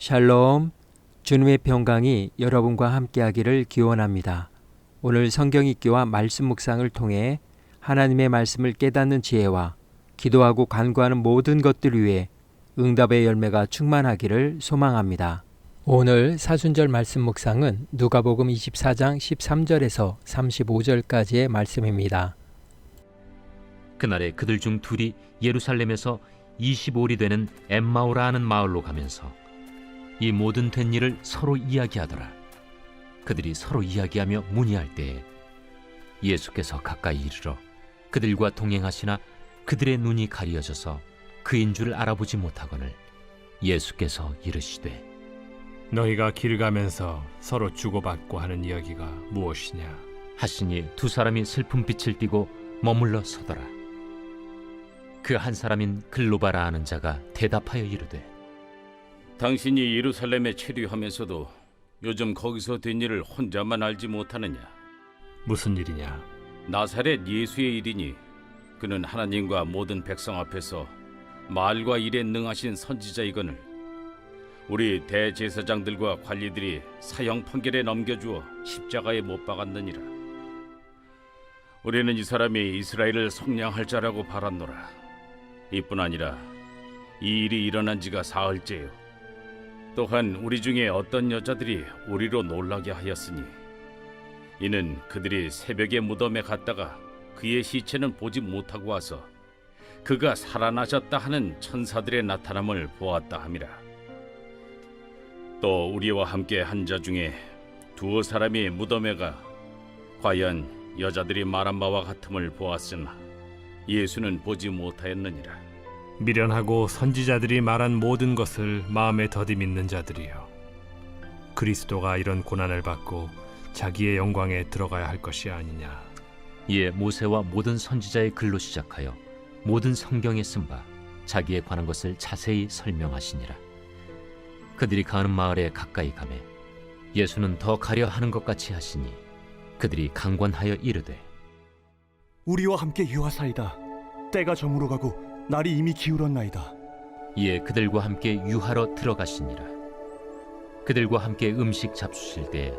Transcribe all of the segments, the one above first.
샬롬, 주님의 평강이 여러분과 함께하기를 기원합니다. 오늘 성경 읽기와 말씀 묵상을 통해 하나님의 말씀을 깨닫는 지혜와 기도하고 간구하는 모든 것들 위해 응답의 열매가 충만하기를 소망합니다. 오늘 사순절 말씀 묵상은 누가복음 24장 13절에서 35절까지의 말씀입니다. 그날에 그들 중 둘이 예루살렘에서 25里되는 엠마오라 하는 마을로 가면서 이 모든 된 일을 서로 이야기하더라. 그들이 서로 이야기하며 문의할 때에 예수께서 가까이 이르러 그들과 동행하시나 그들의 눈이 가리어져서 그인 줄 알아보지 못하거늘 예수께서 이르시되 너희가 길 가면서 서로 주고받고 하는 이야기가 무엇이냐 하시니 두 사람이 슬픈 빛을 띠고 머물러 서더라. 그 한 사람인 글로바라 하는 자가 대답하여 이르되 당신이 예루살렘에 체류하면서도 요즘 거기서 된 일을 혼자만 알지 못하느냐? 무슨 일이냐? 나사렛 예수의 일이니 그는 하나님과 모든 백성 앞에서 말과 일에 능하신 선지자이거늘 우리 대제사장들과 관리들이 사형 판결에 넘겨주어 십자가에 못 박았느니라. 우리는 이 사람이 이스라엘을 속량할 자라고 바랐노라. 이뿐 아니라 이 일이 일어난 지가 사흘째요. 또한 우리 중에 어떤 여자들이 우리로 놀라게 하였으니 이는 그들이 새벽에 무덤에 갔다가 그의 시체는 보지 못하고 와서 그가 살아나셨다 하는 천사들의 나타남을 보았다 함이라. 또 우리와 함께 한 자 중에 두어 사람이 무덤에 가 과연 여자들이 말한 바와 같음을 보았으나 예수는 보지 못하였느니라. 미련하고 선지자들이 말한 모든 것을 마음에 더디 믿는 자들이여, 그리스도가 이런 고난을 받고 자기의 영광에 들어가야 할 것이 아니냐. 이에 모세와 모든 선지자의 글로 시작하여 모든 성경에 쓴 바 자기에 관한 것을 자세히 설명하시니라. 그들이 가는 마을에 가까이 가매 예수는 더 가려 하는 것 같이 하시니 그들이 강권하여 이르되 우리와 함께 유하사이다. 때가 저물어 가고 날이 이미 기울었나이다. 이에 그들과 함께 유하러 들어가시니라. 그들과 함께 음식 잡수실 때에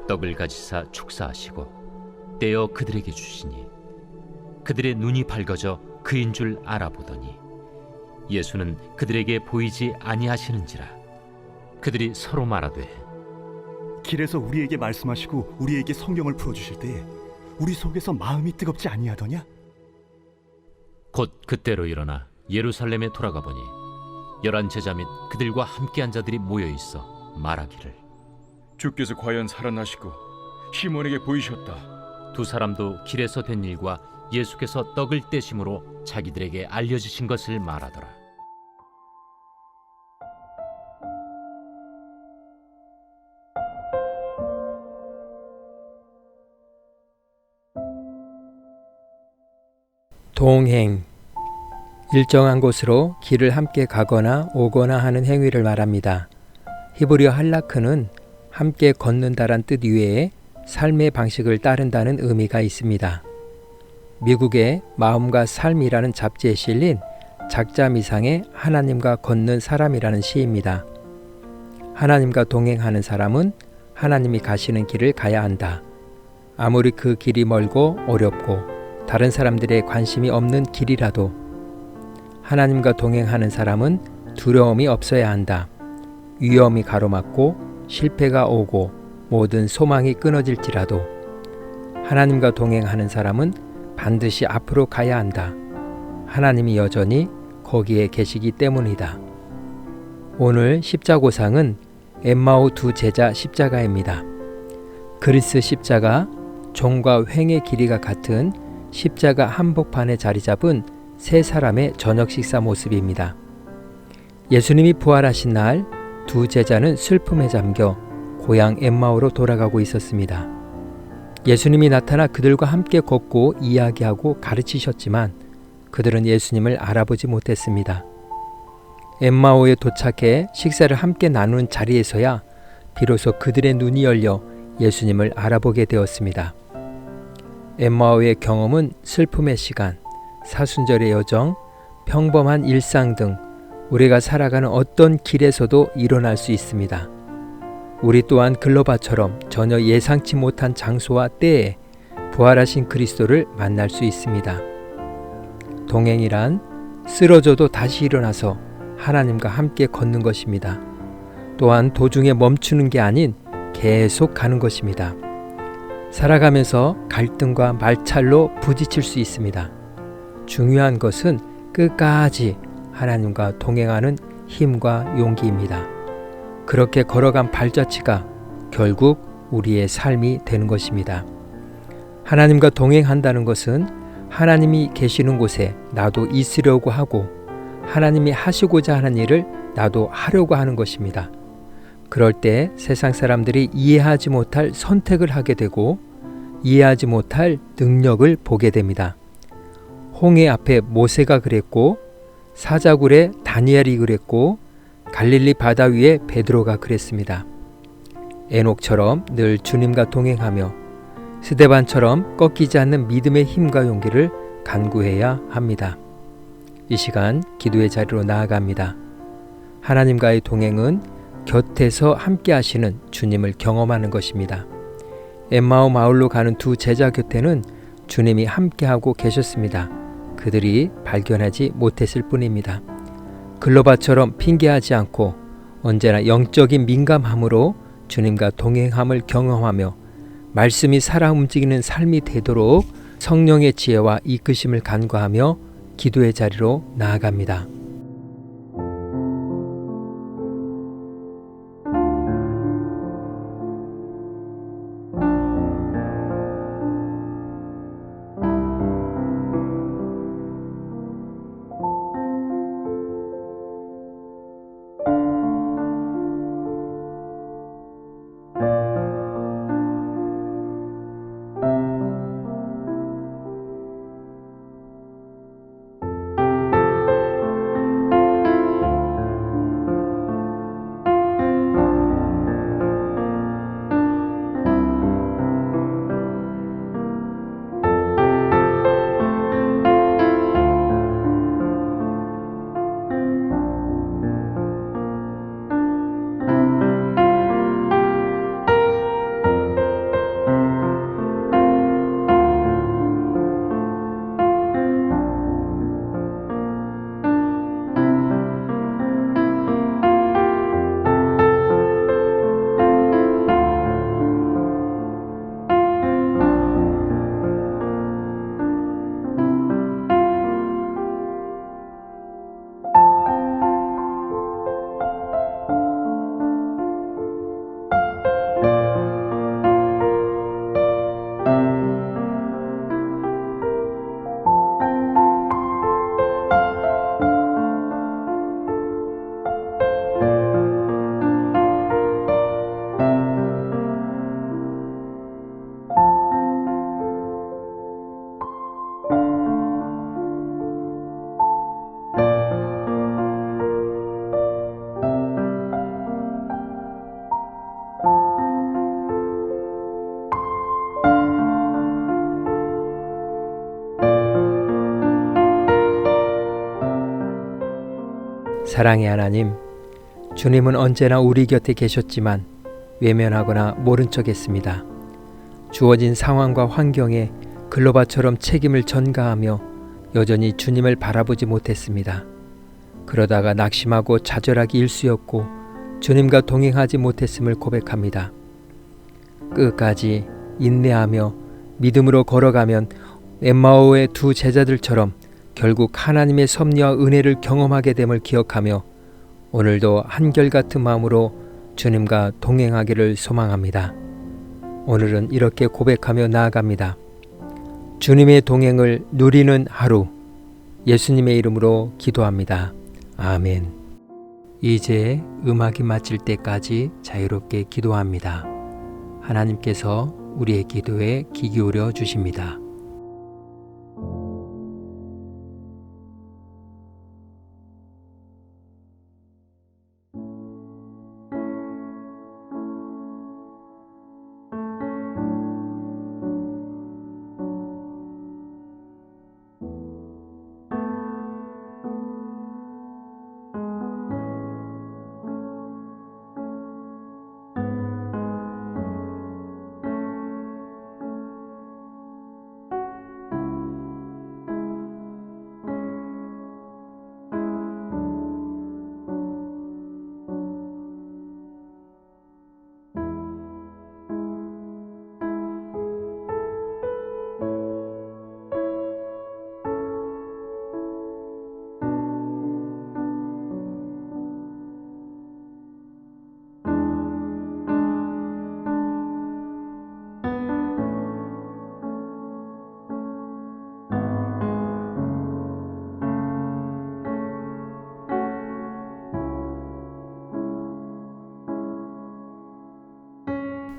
떡을 가지사 축사하시고 떼어 그들에게 주시니 그들의 눈이 밝아져 그인 줄 알아보더니 예수는 그들에게 보이지 아니하시는지라. 그들이 서로 말하되 길에서 우리에게 말씀하시고 우리에게 성경을 풀어주실 때에 우리 속에서 마음이 뜨겁지 아니하더냐? 곧 그때로 일어나 예루살렘에 돌아가 보니 11 제자 및 그들과 함께한 자들이 모여 있어 말하기를 주께서 과연 살아나시고 시몬에게 보이셨다. 두 사람도 길에서 된 일과 예수께서 떡을 떼심으로 자기들에게 알려주신 것을 말하더라. 동행, 일정한 곳으로 길을 함께 가거나 오거나 하는 행위를 말합니다. 히브리어 할라크는 함께 걷는다란 뜻 이외에 삶의 방식을 따른다는 의미가 있습니다. 미국의 마음과 삶이라는 잡지에 실린 작자미상의 하나님과 걷는 사람이라는 시입니다. 하나님과 동행하는 사람은 하나님이 가시는 길을 가야 한다. 아무리 그 길이 멀고 어렵고 다른 사람들의 관심이 없는 길이라도 하나님과 동행하는 사람은 두려움이 없어야 한다. 위험이 가로막고 실패가 오고 모든 소망이 끊어질지라도 하나님과 동행하는 사람은 반드시 앞으로 가야 한다. 하나님이 여전히 거기에 계시기 때문이다. 오늘 십자고상은 엠마오 두 제자 십자가입니다. 그리스 십자가, 종과 횡의 길이가 같은 십자가 한복판에 자리 잡은 세 사람의 저녁 식사 모습입니다. 예수님이 부활하신 날 두 제자는 슬픔에 잠겨 고향 엠마오로 돌아가고 있었습니다. 예수님이 나타나 그들과 함께 걷고 이야기하고 가르치셨지만 그들은 예수님을 알아보지 못했습니다. 엠마오에 도착해 식사를 함께 나누는 자리에서야 비로소 그들의 눈이 열려 예수님을 알아보게 되었습니다. 엠마오의 경험은 슬픔의 시간, 사순절의 여정, 평범한 일상 등 우리가 살아가는 어떤 길에서도 일어날 수 있습니다. 우리 또한 글로바처럼 전혀 예상치 못한 장소와 때에 부활하신 그리스도를 만날 수 있습니다. 동행이란 쓰러져도 다시 일어나서 하나님과 함께 걷는 것입니다. 또한 도중에 멈추는 게 아닌 계속 가는 것입니다. 살아가면서 갈등과 말찰로 부딪힐 수 있습니다. 중요한 것은 끝까지 하나님과 동행하는 힘과 용기입니다. 그렇게 걸어간 발자취가 결국 우리의 삶이 되는 것입니다. 하나님과 동행한다는 것은 하나님이 계시는 곳에 나도 있으려고 하고 하나님이 하시고자 하는 일을 나도 하려고 하는 것입니다. 그럴 때 세상 사람들이 이해하지 못할 선택을 하게 되고 이해하지 못할 능력을 보게 됩니다. 홍해 앞에 모세가 그랬고 사자굴에 다니엘이 그랬고 갈릴리 바다 위에 베드로가 그랬습니다. 에녹처럼 늘 주님과 동행하며 스데반처럼 꺾이지 않는 믿음의 힘과 용기를 간구해야 합니다. 이 시간 기도의 자리로 나아갑니다. 하나님과의 동행은 곁에서 함께 하시는 주님을 경험하는 것입니다. 엠마오 마을로 가는 두 제자 곁에는 주님이 함께하고 계셨습니다. 그들이 발견하지 못했을 뿐입니다. 글로바처럼 핑계하지 않고 언제나 영적인 민감함으로 주님과 동행함을 경험하며 말씀이 살아 움직이는 삶이 되도록 성령의 지혜와 이끄심을 간구하며 기도의 자리로 나아갑니다. 사랑의 하나님, 주님은 언제나 우리 곁에 계셨지만 외면하거나 모른 척했습니다. 주어진 상황과 환경에 글로바처럼 책임을 전가하며 여전히 주님을 바라보지 못했습니다. 그러다가 낙심하고 좌절하기 일쑤였고 주님과 동행하지 못했음을 고백합니다. 끝까지 인내하며 믿음으로 걸어가면 엠마오의 두 제자들처럼 결국 하나님의 섭리와 은혜를 경험하게 됨을 기억하며 오늘도 한결같은 마음으로 주님과 동행하기를 소망합니다. 오늘은 이렇게 고백하며 나아갑니다. 주님의 동행을 누리는 하루, 예수님의 이름으로 기도합니다. 아멘. 이제 음악이 마칠 때까지 자유롭게 기도합니다. 하나님께서 우리의 기도에 귀 기울여 주십니다.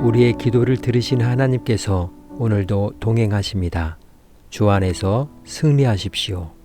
우리의 기도를 들으신 하나님께서 오늘도 동행하십니다. 주 안에서 승리하십시오.